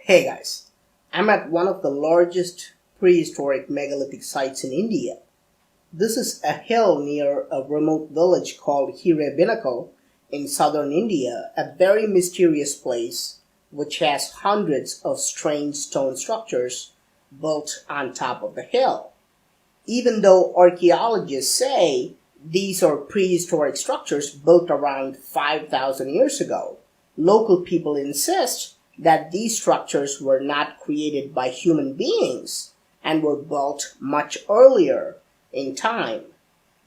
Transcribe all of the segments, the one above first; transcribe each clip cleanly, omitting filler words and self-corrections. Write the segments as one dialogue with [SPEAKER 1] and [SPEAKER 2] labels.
[SPEAKER 1] Hey guys, I'm at one of the largest prehistoric megalithic sites in India. This is a hill near a remote village called Hirebinakal in southern India, a very mysterious place which has hundreds of strange stone structures built on top of the hill. Even though archaeologists say these are prehistoric structures built around 5,000 years ago, local people insist that these structures were not created by human beings and were built much earlier in time.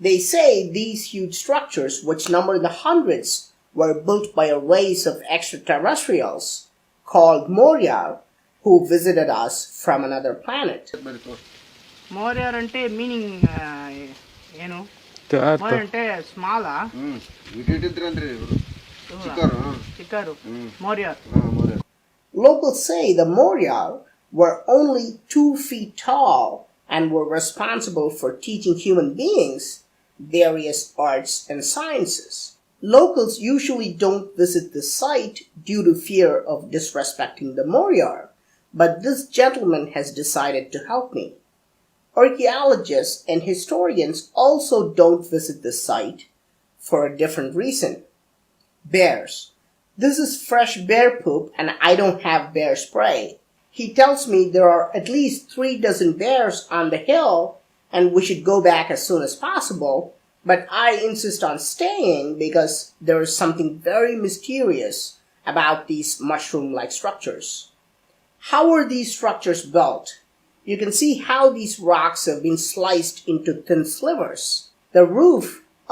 [SPEAKER 1] They say these huge structures, which number in the hundreds, were built by a race of extraterrestrials called Moryar who visited us from another planet.
[SPEAKER 2] Moryar ante meaning ಏನು more అంటే small ಚಿಕ್ಕರು ಮೋರಿಯಾರ್.
[SPEAKER 1] Locals say the Moryar were only 2 feet tall and were responsible for teaching human beings various arts and sciences. Locals usually don't visit the site due to fear of disrespecting the Moryar, but this gentleman has decided to help me. Archaeologists and historians also don't visit the site for a different reason. Bears. This is fresh bear poop and I don't have bear spray. He tells me there are at least 3 dozen bears on the hill and we should go back as soon as possible, but I insist on staying because there is something very mysterious about these mushroom-like structures. How are these structures built? You can see how these rocks have been sliced into thin slivers. The roof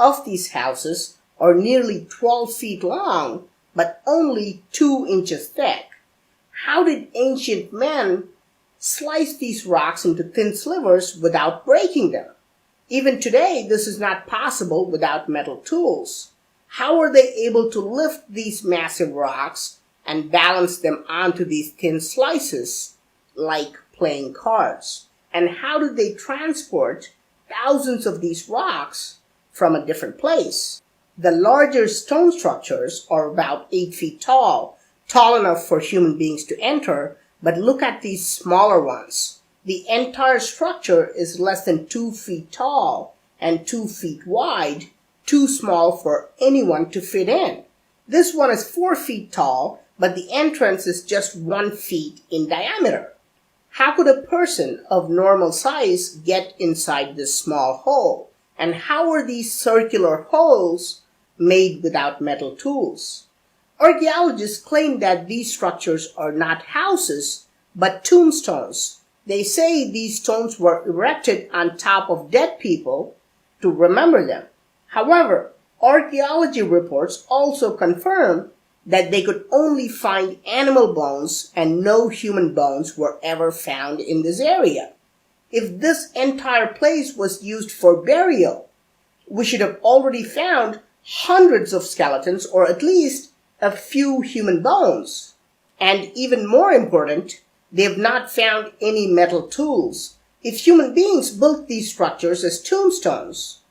[SPEAKER 1] of these houses are nearly 12 feet long, but only 2 inches thick. How did ancient men slice these rocks into thin slivers without breaking them? Even today, this is not possible without metal tools. How are they able to lift these massive rocks and balance them onto these thin slices like playing cards? And how did they transport thousands of these rocks from a different place? The larger stone structures are about 8 feet tall enough for human beings to enter, but look at these smaller ones. The entire structure is less than 2 feet tall and 2 feet wide, too small for anyone to fit in. This one is 4 feet tall, but the entrance is just 1 feet in diameter. How could a person of normal size get inside this small hole? And how are these circular holes made without metal tools? Archaeologists claim that these structures are not houses, but tombstones. They say these stones were erected on top of dead people to remember them. However, archaeology reports also confirm that they could only find animal bones and no human bones were ever found in this area. If this entire place was used for burial, we should have already found hundreds of skeletons or at least a few human bones. And even more important, they have not found any metal tools. If human beings built these structures as tombstones,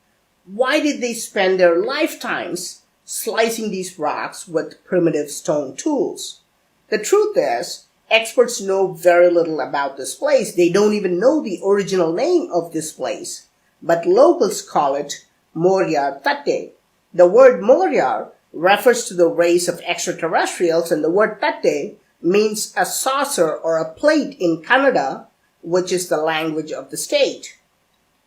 [SPEAKER 1] why did they spend their lifetimes slicing these rocks with primitive stone tools? The truth is, experts know very little about this place. They don't even know the original name of this place, but locals call it Moryar Tate. The word Moryar refers to the race of extraterrestrials, and the word Tate means a saucer or a plate in Kannada, which is the language of the state.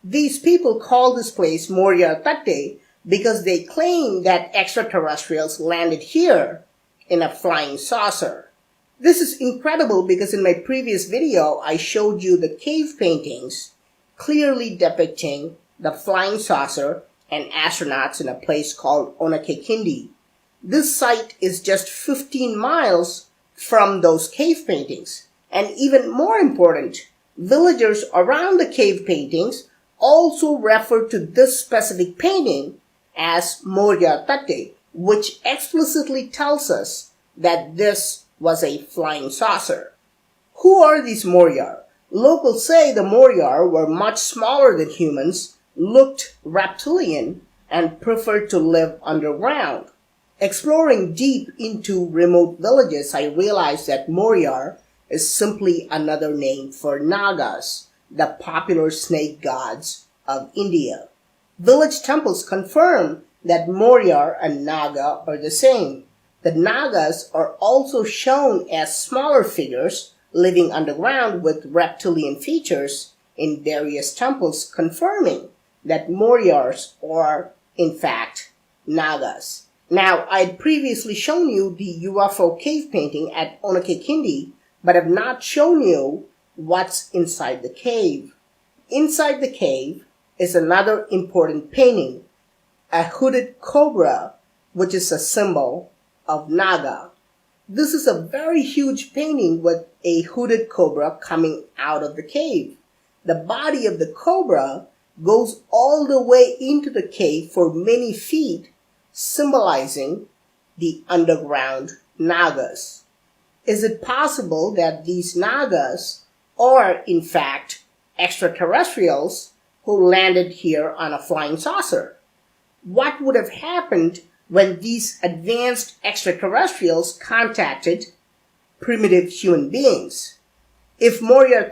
[SPEAKER 1] These people call this place Moryar Tate because they claim that extraterrestrials landed here in a flying saucer. This is incredible because in my previous video I showed you the cave paintings clearly depicting the flying saucer and astronauts in a place called Onakekindi. This site is just 15 miles from those cave paintings. And even more important, villagers around the cave paintings also refer to this specific painting as Moryar Tate, which explicitly tells us that this was a flying saucer. Who are these Moryar? Locals say the Moryar were much smaller than humans, looked reptilian, and preferred to live underground. Exploring deep into remote villages, I realized that Moryar is simply another name for Nagas, the popular snake gods of India. Village temples confirm that Maurya and Naga are the same. The Nagas are also shown as smaller figures living underground with reptilian features in various temples, confirming that Mauryas are, in fact, Nagas. Now, I'd previously shown you the UFO cave painting at Onakekindi, but have not shown you what's inside the cave. Inside the cave is another important painting, a hooded cobra, which is a symbol of Naga. This is a very huge painting with a hooded cobra coming out of the cave. The body of the cobra goes all the way into the cave for many feet, symbolizing the underground Nagas. Is it possible that these Nagas are, in fact, extraterrestrials who landed here on a flying saucer? What would have happened when these advanced extraterrestrials contacted primitive human beings? If Maurya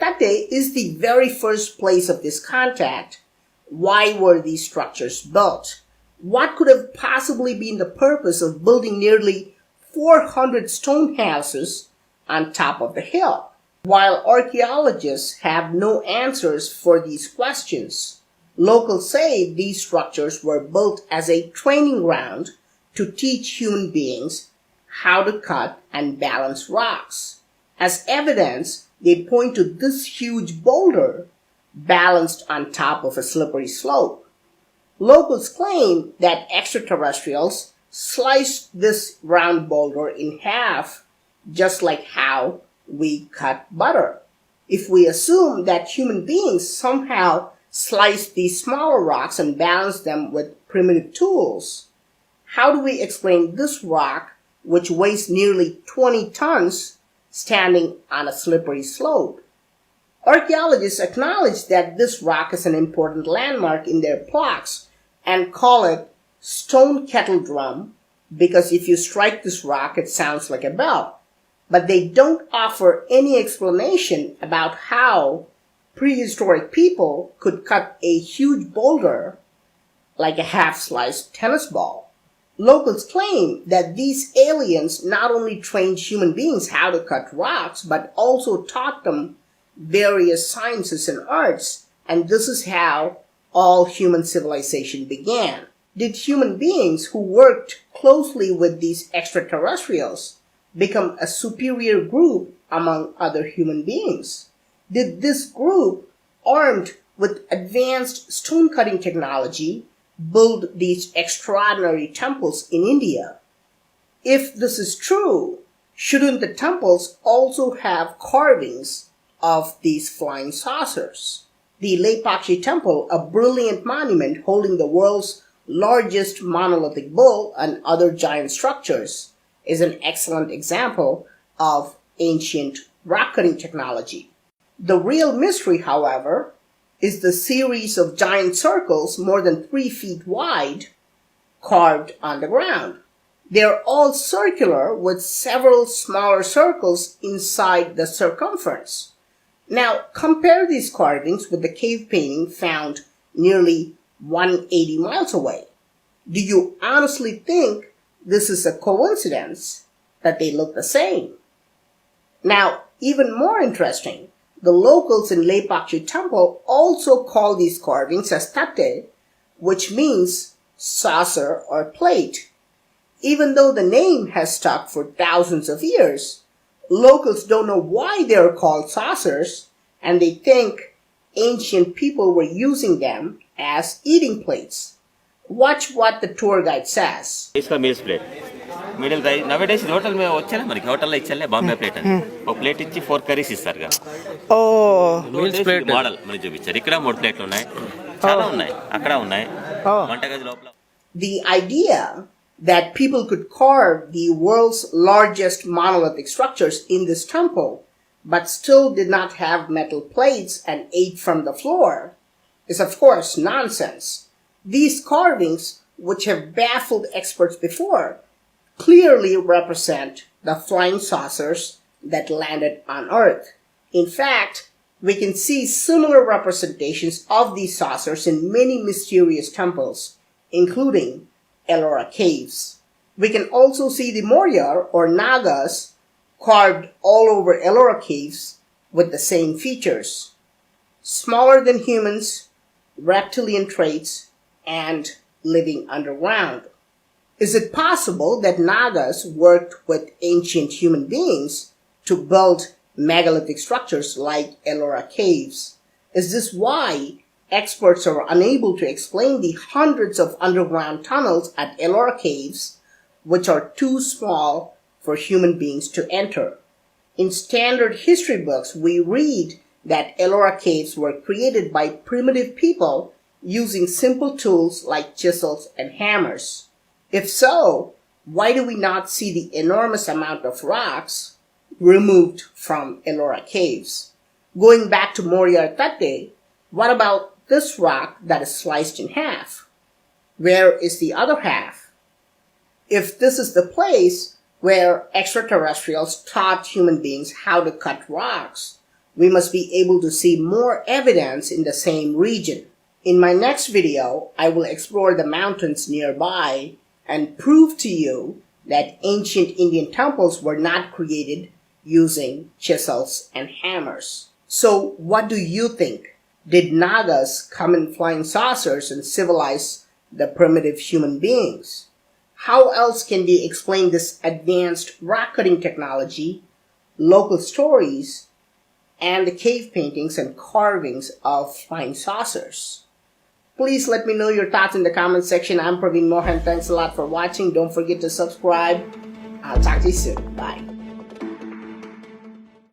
[SPEAKER 1] is the very first place of this contact, why were these structures built? What could have possibly been the purpose of building nearly 400 stone houses on top of the hill? While archaeologists have no answers for these questions, locals say these structures were built as a training ground to teach human beings how to cut and balance rocks. As evidence, they point to this huge boulder balanced on top of a slippery slope. Locals claim that extraterrestrials sliced this round boulder in half, just like how we cut butter. If we assume that human beings somehow sliced these smaller rocks and balanced them with primitive tools, how do we explain this rock, which weighs nearly 20 tons, standing on a slippery slope? Archaeologists acknowledge that this rock is an important landmark in their plaques and call it stone kettle drum because if you strike this rock, it sounds like a bell. But they don't offer any explanation about how prehistoric people could cut a huge boulder like a half-sliced tennis ball. Locals claim that these aliens not only trained human beings how to cut rocks, but also taught them various sciences and arts, and this is how all human civilization began. Did human beings who worked closely with these extraterrestrials become a superior group among other human beings? Did this group, armed with advanced stone-cutting technology, build these extraordinary temples in India? If this is true, shouldn't the temples also have carvings of these flying saucers? The Lepakshi Temple, a brilliant monument holding the world's largest monolithic bull and other giant structures, is an excellent example of ancient rock-cutting technology. The real mystery, however, is the series of giant circles more than 3 feet wide carved on the ground. They're all circular with several smaller circles inside the circumference. Now, compare these carvings with the cave painting found nearly 180 miles away. Do you honestly think this is a coincidence that they look the same? Now, even more interesting, the locals in Lepakshi Temple also call these carvings as tate, which means saucer or plate. Even though the name has stuck for thousands of years, locals don't know why they are called saucers, and they think ancient people were using them as eating plates. Watch what the tour guide says.
[SPEAKER 3] It's a meals plate. Middle guy nowadays hotel में వచ్చేనా మనకి hotel లో ఇచ్చేలే Bombay plate అని ఒక plate ఇచ్చి 4 curries ఇస్తారుగా
[SPEAKER 2] ఓ
[SPEAKER 3] meals plate model మనకి చూపించారు ఇక్కడ 3 ప్లేట్లు ఉన్నాయి చాలా ఉన్నాయి అక్కడ ఉన్నాయి వంటగది లోపల.
[SPEAKER 1] The idea that people could carve the world's largest monolithic structures in this temple but still did not have metal plates and ate from the floor is of course nonsense. These carvings, which have baffled experts before, clearly represent the flying saucers that landed on Earth. In fact, we can see similar representations of these saucers in many mysterious temples, including Ellora caves. We can also see the Moryar or Nagas carved all over Ellora caves with the same features. Smaller than humans, reptilian traits, and living underground. Is it possible that Nagas worked with ancient human beings to build megalithic structures like Ellora caves? Is this why experts are unable to explain the hundreds of underground tunnels at Ellora caves, which are too small for human beings to enter? In standard history books, we read that Ellora caves were created by primitive people using simple tools like chisels and hammers. If so, why do we not see the enormous amount of rocks removed from Ellora caves? Going back to Moryar Tate, what about this rock that is sliced in half? Where is the other half? If this is the place where extraterrestrials taught human beings how to cut rocks, we must be able to see more evidence in the same region. In my next video, I will explore the mountains nearby and prove to you that ancient Indian temples were not created using chisels and hammers. So what do you think? Did Nagas come in flying saucers and civilize the primitive human beings? How else can we explain this advanced rock-cutting technology, local stories, and the cave paintings and carvings of flying saucers? Please let me know your thoughts in the comment section. I'm Praveen Mohan. Thanks a lot for watching. Don't forget to subscribe. I'll talk to you soon. Bye.